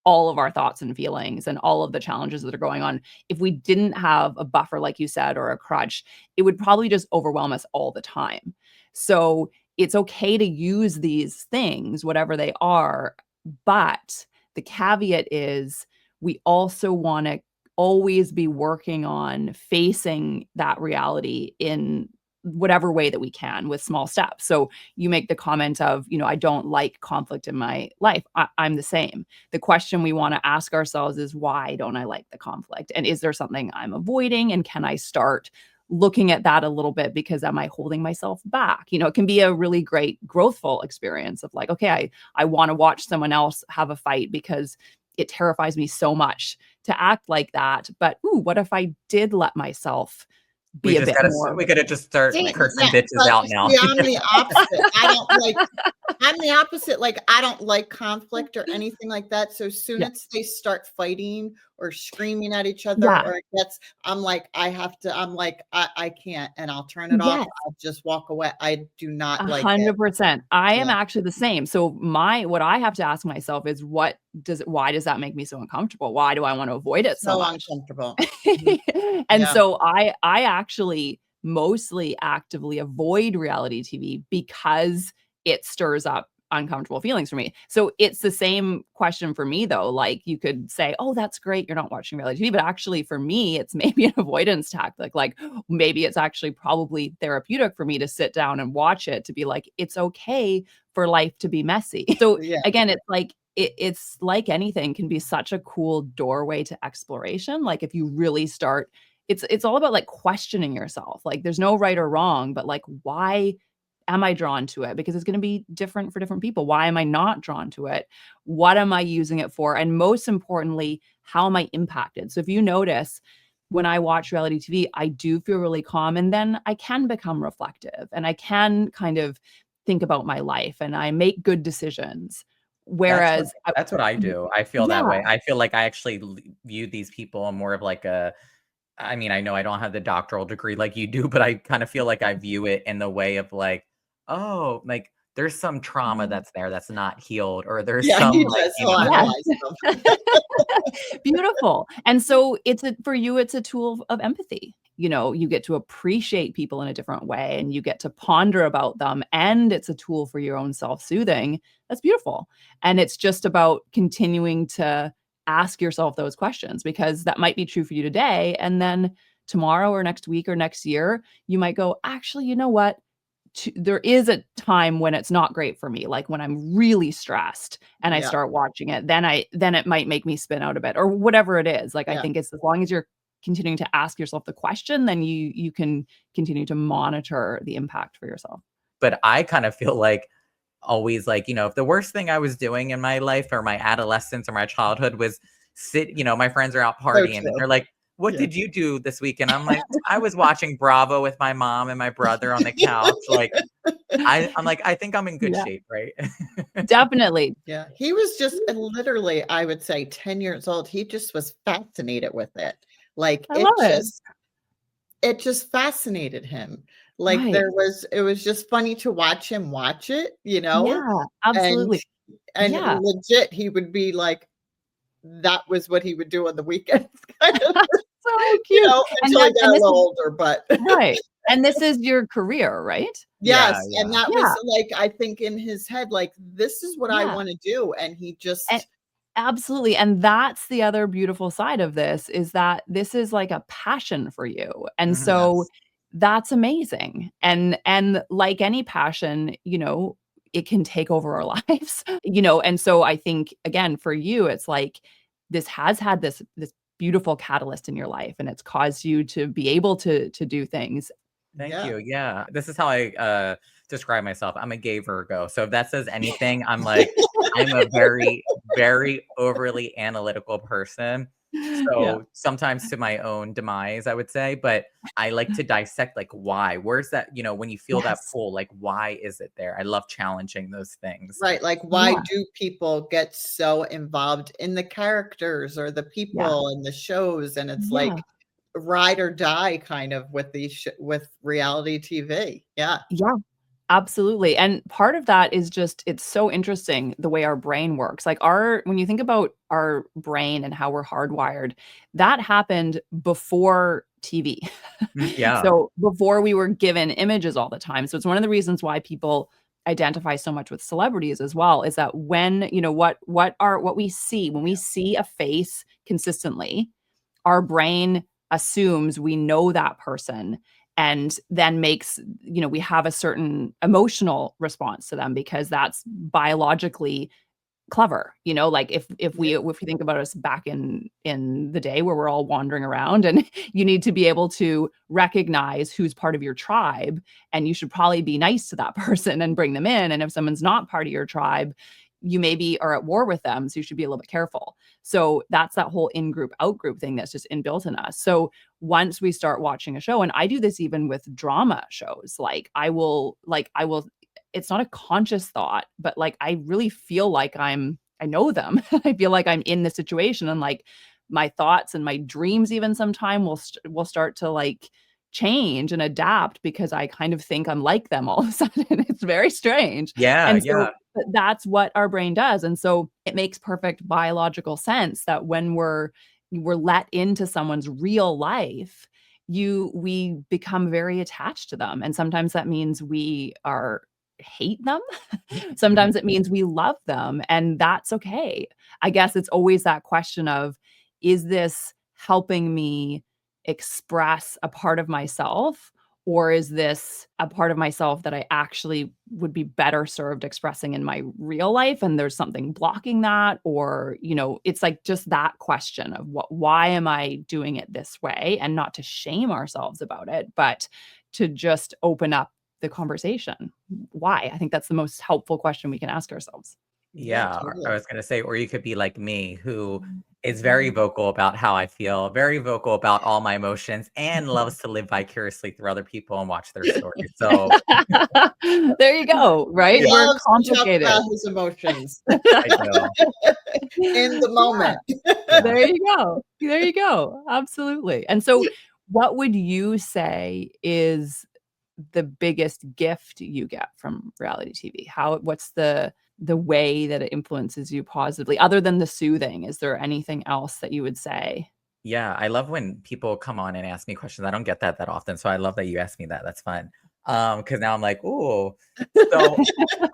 all of our thoughts and feelings and all of the challenges that are going on. If we didn't have a buffer, like you said, or a crutch, it would probably just overwhelm us all the time. So it's okay to use these things, whatever they are. But the caveat is we also want to always be working on facing that reality in whatever way that we can with small steps. So you make the comment of, I don't like conflict in my life. I'm the same. The question we want to ask ourselves is, why don't I like the conflict? And is there something I'm avoiding? And can I start looking at that a little bit, because am I holding myself back? It can be a really great growthful experience of like, okay, I want to watch someone else have a fight because it terrifies me so much to act like that. But ooh, what if I did let myself
We
be a
just
bit
gotta
more?
we gotta just start
See,
cursing
yeah,
bitches
but
out
you
now.
see, I'm the opposite. I'm the opposite. Like, I don't like conflict or anything like that. So soon
Yeah.
as they start fighting or screaming at each other,
Yeah.
or it gets, I'm like, I can't, and I'll turn it off.
Yes.
I'll just walk away. I do not like it.
100%. I am
Yeah.
actually the same. So what I have to ask myself is why does that make me so uncomfortable? Why do I want to avoid it so
So
much?
uncomfortable. Mhm.
And
Yeah.
so I actually mostly actively avoid reality TV because it stirs up uncomfortable feelings for me. So it's the same question for me though. Like you could say, "Oh, that's great. You're not watching reality TV." But actually for me, it's maybe an avoidance tactic. Like maybe it's actually probably therapeutic for me to sit down and watch it, to be like, it's okay for life to be messy. So
Yeah.
again, it's like it's like anything, can be such a cool doorway to exploration. Like if you really start, it's all about like questioning yourself. Like there's no right or wrong, but like, why am I drawn to it? Because it's going to be different for different people. Why am I not drawn to it? What am I using it for? And most importantly, how am I impacted? So if you notice, when I watch reality TV, I do feel really calm, and then I can become reflective and I can kind of think about my life and I make good decisions.
That's what
Whereas
that's what I do. I feel
yeah,
that way. I feel like I actually view these people more of like I mean, I know I don't have the doctoral degree like you do, but I kind of feel like I view it in the way of like, oh, like there's some trauma that's there that's not healed, or there's
Yeah,
some
he
like,
does. He'll
yeah.
analyze them.
Beautiful. And so for you, it's a tool of empathy. You get to appreciate people in a different way and you get to ponder about them, and it's a tool for your own self-soothing. That's beautiful. And it's just about continuing to ask yourself those questions, because that might be true for you today. And then tomorrow or next week or next year, you might go, actually, you know what? There is a time when it's not great for me, like when I'm really stressed and I
Yeah.
start watching it, then it might make me spin out a bit or whatever it is. Like, I
Yeah.
think it's, as long as you're continuing to ask yourself the question, then you can continue to monitor the impact for yourself.
but I kind of feel like always like, if the worst thing I was doing in my life or my adolescence or my childhood was my friends are out
So
partying and
true.
they're like, what
Yeah.
did you do this weekend? I'm like, I was watching Bravo with my mom and my brother on the couch. Like, I'm like, I think I'm in good
Yeah.
shape, right?
Definitely.
Yeah. He was just literally, I would say 10 years old. He just was fascinated with it. Like
I love it.
it just fascinated him. Like
Right.
it was just funny to watch him watch it,
Yeah, absolutely.
And
Yeah.
legit, he would be like, that was what he would do on the weekends, kind of,
So cute.
until he got a little older, but
right. And this is your career, right?
yes,
Yeah.
and that was like, I think in his head, like, this is what I
Yeah.
want to do, and he just
Absolutely. And that's the other beautiful side of this is that this is like a passion for you. And
Mhm.
so
Yes.
that's amazing. And like any passion, it can take over our lives, and so I think again for you it's like this has had this beautiful catalyst in your life and it's caused you to be able to do things.
Thank
Yeah.
you. Yeah. This is how I describe myself. I'm a gay Virgo. So if that says anything, I'm like, I'm a very, very overly analytical person.
Yeah.
So sometimes to my own demise, I would say, but I like to dissect like why. Where's that, when you feel that
Yes.
pull, like why is it there? I love challenging those things.
right, like, why
Yeah.
do people get so involved in the characters or the people and the shows? And it's
Yeah.
like ride or die kind of with with reality TV. Yeah.
Yeah. Absolutely. And part of that is just it's so interesting the way our brain works. Like when you think about our brain and how we're hardwired, that happened before TV.
Yeah.
So before we were given images all the time. So it's one of the reasons why people identify so much with celebrities as well is that when, what we see, when we see a face consistently, our brain assumes we know that person and then makes, we have a certain emotional response to them because that's biologically clever, like if we think about us back in the day where we're all wandering around and you need to be able to recognize who's part of your tribe and you should probably be nice to that person and bring them in, and if someone's not part of your tribe you maybe are at war with them, so you should be a little bit careful. So that's that whole in-group out-group thing that's just inbuilt in us. So once we start watching a show, and I do this even with drama shows, I will it's not a conscious thought, but like I really feel like I know them. I feel like I'm in the situation, and like my thoughts and my dreams even sometime will start to like change and adapt because I kind of think I'm like them all of a sudden. It's very strange.
Yeah.
And so
Yeah.
that's what our brain does. And so it makes perfect biological sense that when we're let into someone's real life, we become very attached to them. And sometimes that means we hate them. Sometimes it means we love them, and that's okay. I guess it's always that question of, is this helping me express a part of myself, or is this a part of myself that I actually would be better served expressing in my real life and there's something blocking that? Or, it's like just that question of why am I doing it this way, and not to shame ourselves about it, but to just open up the conversation. Why? I think that's the most helpful question we can ask ourselves.
Yeah, or
Totally.
I was gonna say, or you could be like me, who is very vocal about how I feel, very vocal about all my emotions, and loves to live vicariously through other people and watch their stories. So
There you go, right?
Yeah.
We're
Loves to talk
complicated.
about his emotions
I know.
in the moment.
Yeah.
There you go. There you go. Absolutely. And so what would you say is the biggest gift you get from reality TV? What's the way that it influences you positively other than the soothing? Is there anything else that you would say?
Yeah, I love when people come on and ask me questions. I don't get that often, so I love that you asked me that. That's fun. Because now I'm like, "Ooh." So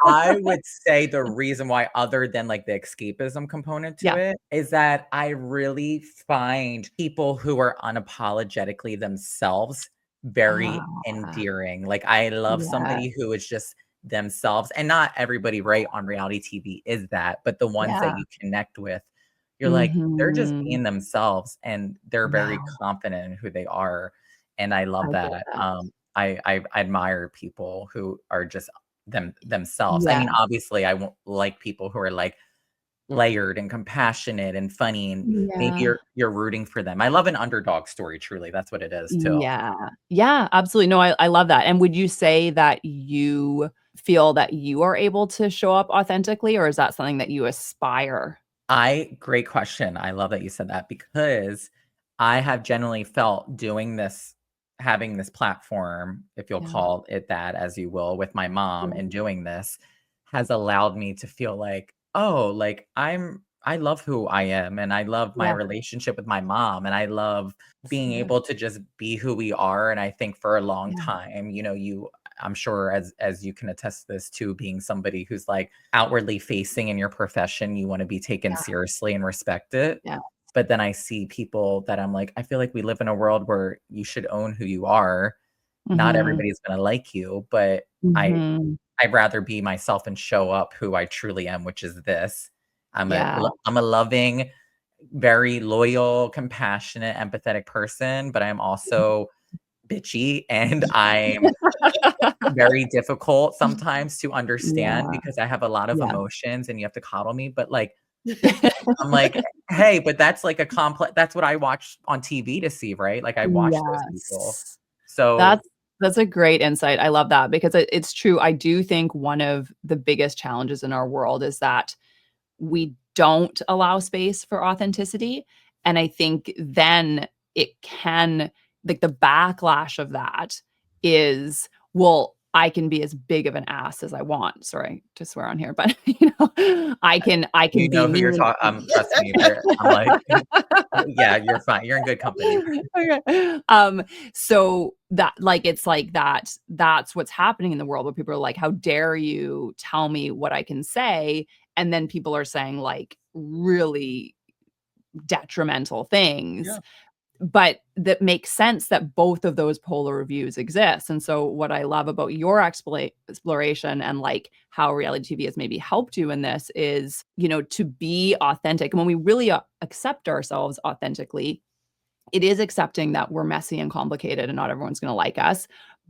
I would say the reason why, other than like the escapism component to
Yeah.
it, is that I really find people who are unapologetically themselves very
Ah,
endearing. Like, I love
yeah.
somebody who is just themselves, and not everybody, right, on reality TV is that, but the ones that
Yeah.
you connect with, you're like, they're just
Mhm.
being themselves and they're very
Yeah,
confident in who they are. And I
I
love
get
that.
that.
I admire people who are just themselves. I mean, obviously I won't like people who are like layered and compassionate and funny, and maybe
Yeah.
you're rooting for them. I love an underdog story, truly. That's what it is too.
Yeah. Yeah, absolutely. No, I love that. And would you say that you feel that you are able to show up authentically, or is that something that you aspire?
Great question. I love that you said that, because I have generally felt doing this, having this platform, if you'll
Yeah.
call it that, as you will, with my mom,
Yeah.
and doing this has allowed me to feel like, oh, like I love who I am, and I love my
Yeah.
relationship with my mom, and I love being
Yeah.
able to just be who we are. And I think for a long
Yeah.
time, I'm sure, as you can attest to this too, being somebody who's like outwardly facing in your profession, you want to be taken
Yeah.
seriously and respected.
Yeah.
But then I see people that I'm like, I feel like we live in a world where you should own who you are. Not
Mhm.
everybody's gonna like you, but
Mhm.
I'd rather be myself and show up who I truly am, which is this.
Yeah.
I'm a loving, very loyal, compassionate, empathetic person, but I'm also bitchy, and I'm very difficult sometimes to understand
Yeah.
because I have a lot of
Yeah.
emotions and you have to coddle me. But like, I'm like, hey, but that's like a complex, that's what I watch on TV to see, right? Like I watch those people.
Yes.
So
That's a great insight. I love that because it's true. I do think one of the biggest challenges in our world is that we don't allow space for authenticity. And I think then it can, like, the backlash of that is, well, I can be as big of an ass as I want. Sorry to swear on here, but I can
you
be
know who
me.
you're talking. Trust me. I'm like, yeah, you're fine. You're in good company.
Okay. So that, like, it's like that's what's happening in the world where people are like, how dare you tell me what I can say? And then people are saying like really detrimental things.
Yeah.
But that makes sense that both of those polar views exist. And so what I love about your exploration and like how reality TV has maybe helped you in this is, to be authentic. And when we really accept ourselves authentically, it is accepting that we're messy and complicated and not everyone's going to like us,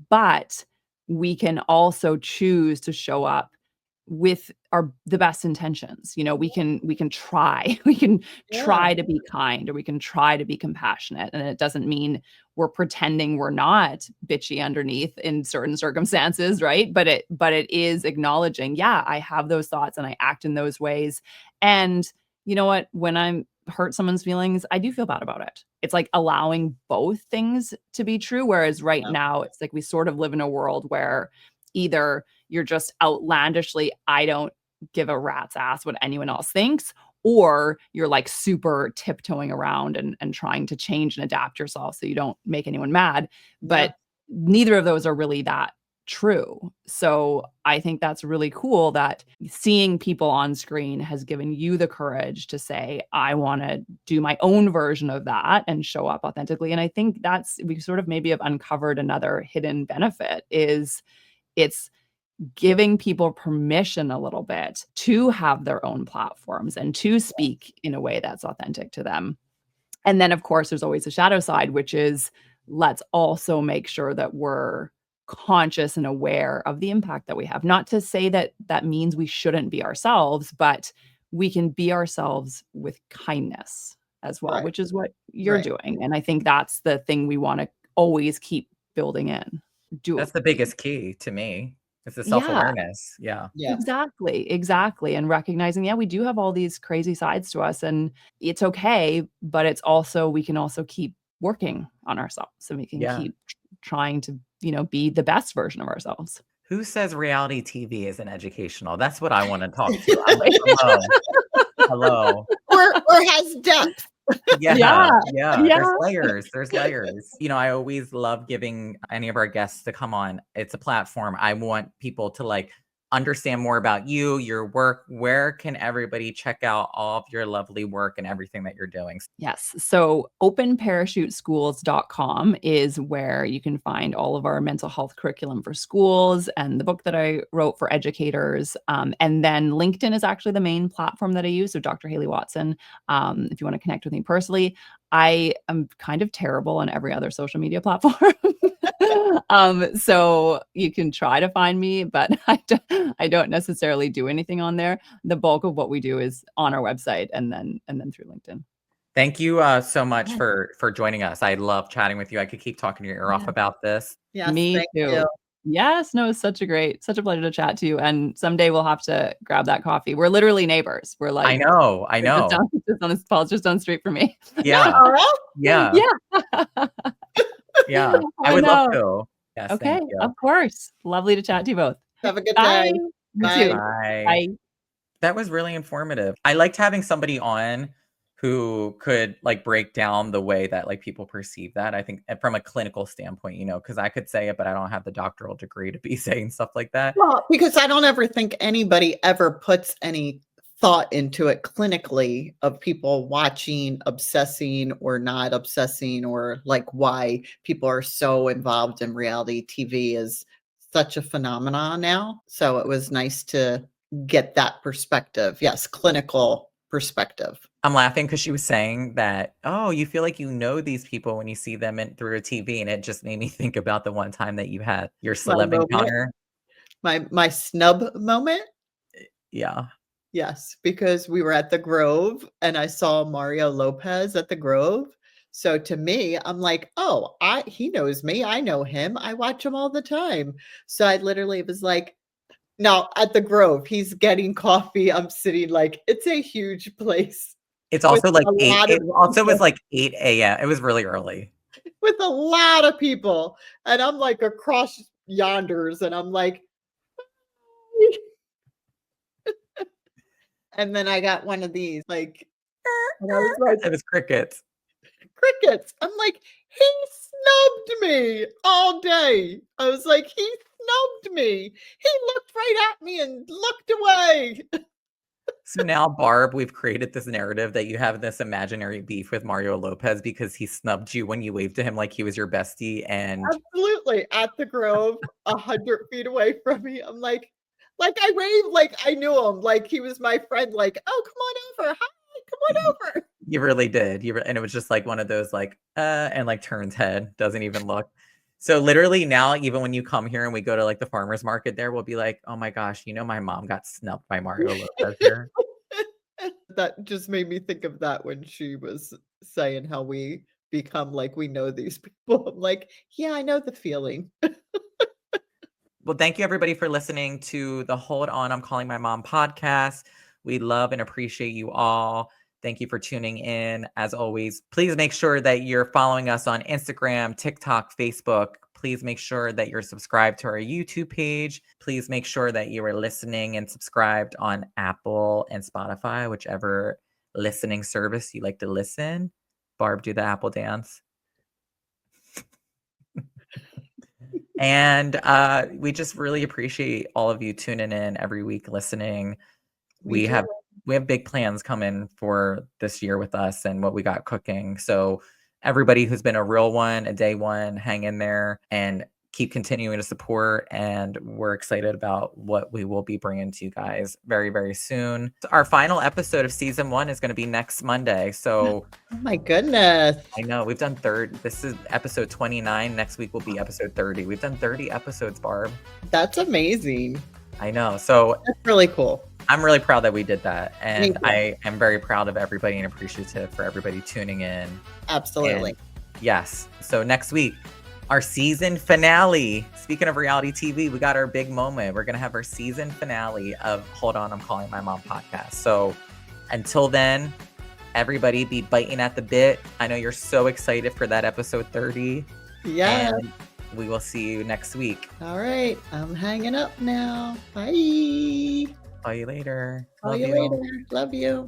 but we can also choose to show up with the best intentions. We can try. We can
Yeah.
try to be kind, or we can try to be compassionate, and it doesn't mean we're pretending we're not bitchy underneath in certain circumstances, right? But it is acknowledging, yeah, I have those thoughts and I act in those ways. And you know what? When I'm hurt someone's feelings, I do feel bad about it. It's like allowing both things to be true. Whereas right
Yeah.
now, it's like we sort of live in a world where either you're just outlandishly, I don't give a rat's ass what anyone else thinks, or you're like super tiptoeing around and trying to change and adapt yourself so you don't make anyone mad. But neither of those are really that true. So I think that's really cool that seeing people on screen has given you the courage to say, I want to do my own version of that and show up authentically. And I think we sort of maybe have uncovered another hidden benefit is it's giving people permission a little bit to have their own platforms and to speak in a way that's authentic to them. And then, of course, there's always a shadow side, which is let's also make sure that we're conscious and aware of the impact that we have. Not to say that that means we shouldn't be ourselves, but we can be ourselves with kindness as well,
Right.
which is what you're
Right.
doing. And I think that's the thing we want to always keep building in.
That's the biggest key to me. It's the
Yeah.
self-awareness. Yeah.
Yeah.
Exactly. And recognizing, yeah, we do have all these crazy sides to us and it's okay, but we can also keep working on ourselves and we can
Yeah.
keep trying to, be the best version of ourselves.
Who says reality TV isn't educational? That's what I want to talk to. I'm like, hello. Hello.
Or has depth.
Yeah.
Yeah.
Yeah.
Yeah.
There's layers. There's layers. I always love giving any of our guests to come on. It's a platform. I want people to like understand more about you, your work. Where can everybody check out all of your lovely work and everything that you're doing?
Yes. So openparachuteschools.com is where you can find all of our mental health curriculum for schools and the book that I wrote for educators. And then LinkedIn is actually the main platform that I use. So Dr. Hayley Watson, if you want to connect with me personally. I am kind of terrible on every other social media platform. So you can try to find me, but I don't necessarily do anything on there. The bulk of what we do is on our website and then through LinkedIn.
Thank you so much for joining us. I love chatting with you. I could keep talking your ear off about this.
Yes,
Me
thank
too.
you.
Yes, no, it's such a pleasure to chat to you. And someday we'll have to grab that coffee. We're literally neighbors. We're like,
I know.
Paul's just down the street from me.
Yeah.
Oh,
Yeah.
Yeah.
Yeah. I would love to. Yes.
Okay,
Thank you.
of course. Lovely to chat to you both.
have a good
Bye.
day.
You
Bye.
too.
Bye.
Bye.
That was really informative. I liked having somebody on who could like break down the way that like people perceive that. I think from a clinical standpoint, you know, because I could say it, but I don't have the doctoral degree to be saying stuff like that.
Well, because I don't ever think anybody ever puts any thought into it clinically of people watching, obsessing or not obsessing, or like why people are so involved in reality TV is such a phenomenon now. So it was nice to get that perspective. Yes, clinical perspective.
I'm laughing because she was saying that, oh, you feel like you know these people when you see them through a TV. And it just made me think about the one time that you had your celeb
moment.
encounter.
My snub moment.
Yeah.
Yes, because we were at the Grove and I saw Mario Lopez at the Grove. So to me, I'm like, oh, he knows me. I know him. I watch him all the time. So I literally was like, no, at the Grove, he's getting coffee. I'm sitting like, it's a huge place.
It's also like 8. It also was
people.
like 8 a.m. It was really early.
With a lot of people. And I'm like across yonders and I'm like, and then I got one of these, like, and I was like,
It was crickets.
crickets. I'm like, he snubbed me all day. I was like, he snubbed me. He looked right at me and looked away.
So now, Barb, we've created this narrative that you have this imaginary beef with Mario Lopez because he snubbed you when you waved to him like he was your bestie. And
Absolutely. At the Grove, 100 feet away from me. I'm like I waved like I knew him, like he was my friend, like, oh, come on over. Hi, come on over.
you really did. And it was just like one of those like, and like turns head, doesn't even look. So literally now, even when you come here and we go to like the farmer's market there, we'll be like, oh my gosh, you know, my mom got snubbed by Mario Lopez here.
That just made me think of that when she was saying how we become like we know these people. I'm like, yeah, I know the feeling.
Well, thank you everybody for listening to the Hold On, I'm Calling My Mom podcast. We love and appreciate you all. Thank you for tuning in. As always, please make sure that you're following us on Instagram, TikTok, Facebook. Please make sure that you're subscribed to our YouTube page. Please make sure that you are listening and subscribed on Apple and Spotify, whichever listening service you like to listen. Barb, do the Apple dance. And we just really appreciate all of you tuning in every week, listening. We have big plans coming for this year with us and what we got cooking. So everybody who's been a real one, a day one, hang in there and keep continuing to support. And we're excited about what we will be bringing to you guys very, very soon. Our final episode of season 1 is going to be next Monday. So
oh my goodness.
I know we've done this is episode 29. Next week will be episode 30. We've done 30 episodes, Barb.
That's amazing.
I know. So
that's really cool.
I'm really proud that we did that. And I am very proud of everybody and appreciative for everybody tuning in.
Absolutely.
And yes. So next week, our season finale. Speaking of reality TV, we got our big moment. We're going to have our season finale of Hold On, I'm Calling My Mom podcast. So until then, everybody be biting at the bit. I know you're so excited for that episode 30.
Yeah.
And we will see you next week.
All right. I'm hanging up now. Bye.
Call you later.
Call you later. Love you.